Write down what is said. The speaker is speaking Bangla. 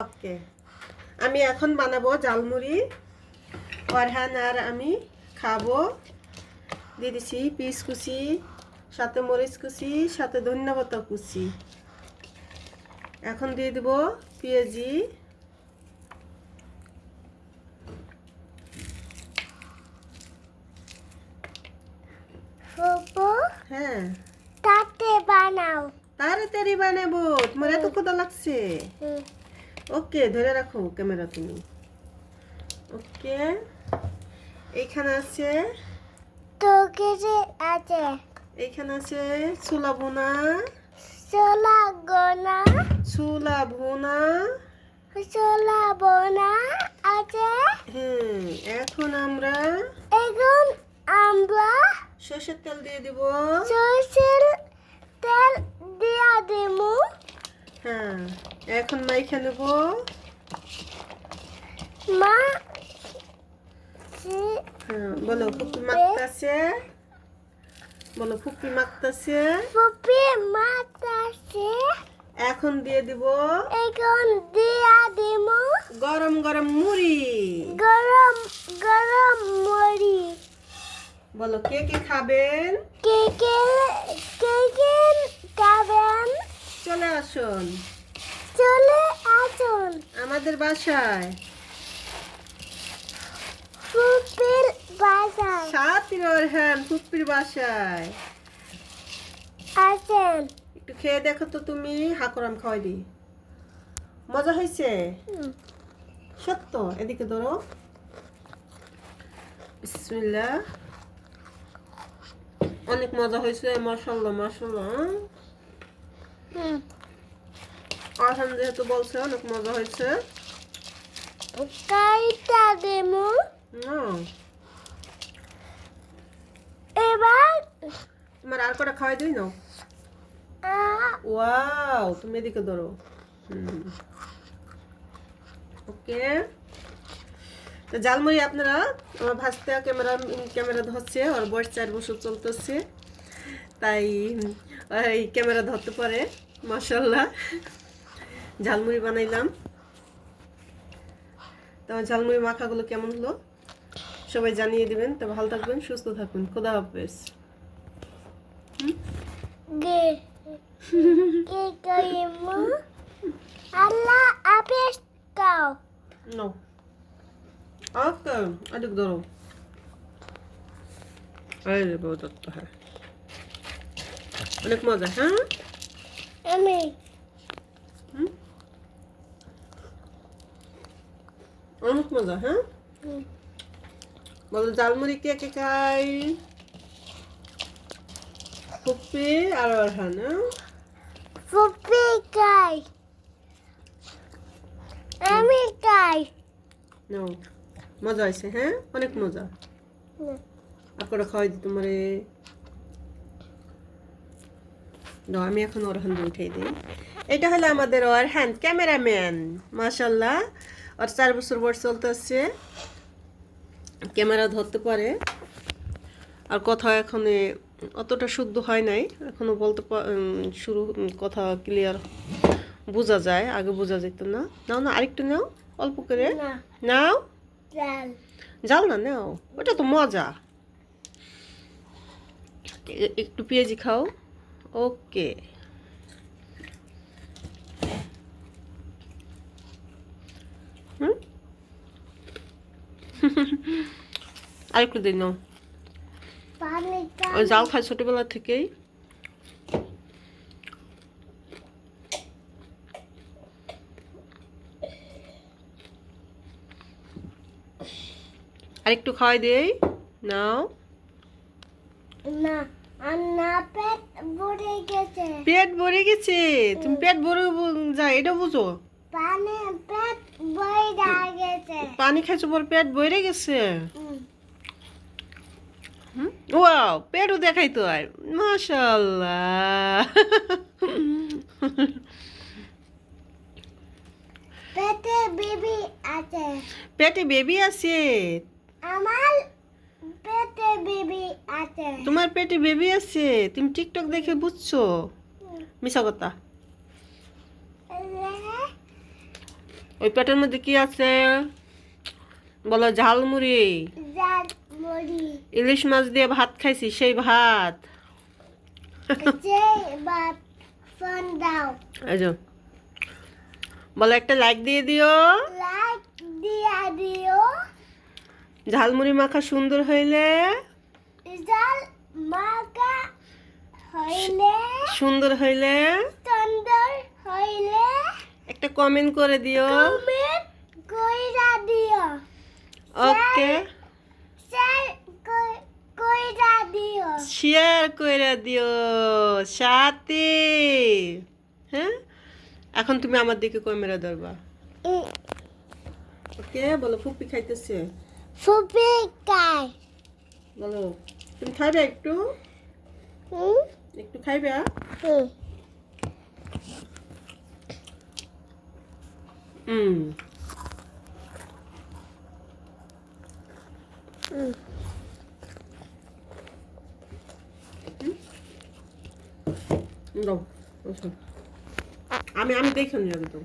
ওকে, আমি এখন বানাবো ঝালমুড়ি। অরহান আর আমি খাবো। দিয়ে দিছি পিস কুচি, সাথে মরিচ কুচি, সাথে ধন্যবাদ কুচি। এখন দিয়ে দিব পেঁয়াজি। হ্যাঁ, তাড়াতাড়ি বানাবো, তোমার এত ক্ষুধা লাগছে। ওকে, ধরে রাখো ক্যামেরা তুমি। ওকে, এইখানে আছে এইখানে আছে ছোলা ভুনা। হ্যাঁ, এখন আমরা সরষের তেল দিয়ে দিব। হ্যাঁ, এখন মাইখা নেব। হ্যাঁ, বলো ফুপি মাখতাছে, বলো ফুপি মাখতাছে। এখন দিয়ে দিব গরম গরম মুড়ি। বলো কে কে খাবেন, চলে আসুন আমাদের বাসায়। সাথীর অরহান ফুপির বাসায়। একটু খেয়ে দেখো তো তুমি। হাকরাম খাওয়াই দি। মজা হয়েছে সত্য? এদিকে ধরো। বিসমিল্লাহ। অনেক মজা হয়েছে, মাশাআল্লাহ মাশাআল্লাহ। অরহান যেহেতু বলছে অনেক মজা হয়েছে। তোমার আর কটা খাওয়াই দিই না। ওয়াও, তুমি এদিকে ধরো। ওকে, তো ঝালমুড়ি আপনারা আমার ভাজতে ক্যামেরা ধরছে, ওর বয়স 4 বছর চলতেছে, তাই এই ক্যামেরা ধরতে পারে। মাশাআল্লাহ, ঝালমুড়ি বানাইলাম। তো ঝালমুড়ি মাখাগুলো কেমন হলো সবাই জানিয়ে দিবেন। তো ভালো থাকবেন, সুস্থ থাকবেন, খোদা হাফেজ। আল্লাহ হাফেজ কাও। No. ওকে, এদিক ধরো। এই যে বউ দত্ত। হ্যাঁ, অনেক মজা। হ্যাঁ, আমি অনেক মজা। হ্যাঁ, বলো ঝালমুড়ি কে কে খাই? ফুপি আর অরহান। ফুপি খাই, আমি খাই। নাও, মজা হয়েছে। হ্যাঁ, অনেক মজা। আপনারা খাওয়াই দিই তোমারে। দাও, আমি এখন অরহান দিয়ে উঠাই দিই। এটা হলো আমাদের অরহান ক্যামেরাম্যান। মাশাআল্লাহ, আর 4 বছর বয়স চলতেছে, ক্যামেরা ধরতে পারে। আর কথা এখন অতটা শুদ্ধ হয় নাই, এখনো বলতে শুরু কথা ক্লিয়ার বোঝা যায়, আগে বোঝা যেত না। নাও না, আরেকটু নাও, অল্প করে নাও। জাল না, নাও, ওটা তো মজা। একটু পেঁয়াজি খাও। ওকে, আরেকটু দিন নাও। ওই জাল খাই ছোটবেলা থেকেই। আরেকটু খাওয়াই দেই, নাও। পেট ভরে গেছে। তুমি পেট ভরে যায় এটা বুঝো। পানি খাইছো পর পেট ভরে গেছে। ওয়াও, পেটও দেখাই তো। আর মাশাআল্লাহ, পেটে বেবি আছে। তোমার পেটে বেবি আছে, তুমি টিকটক দেখে বুঝছো? মিছা কথা। ওই প্লেটের মধ্যে কি আছে বলো? ঝালমুড়ি, জাল মুড়ি ইলিশ মাছ দিয়ে ভাত খাইছি, সেই ভাত। যে বাত ফোন দাও এই যে বলো, একটা লাইক দিয়ে দিও। লাইক দিয়া দিও ঝালমুড়ি মাখা সুন্দর হইলে, জাল মাকা হইলে সুন্দর হইলে সুন্দর হইলে একটা কমেন্ট করে দিও। কমেন্ট কইরা দিও ওকে, শেয়ার কইরা দিও শেয়ার করে দিও সাথে। হ্যাঁ, এখন তুমি আমার দিকে ক্যামেরা ধরবা। ওকে, বলো ফুপি খাইতেছে। ফুপি কাই বলো, তুমি খাইবে একটু? হুম একটু খাইবে? হুম হুম। হুম দাও, বসো। আমি দেখে নিয়ে যাবো তো।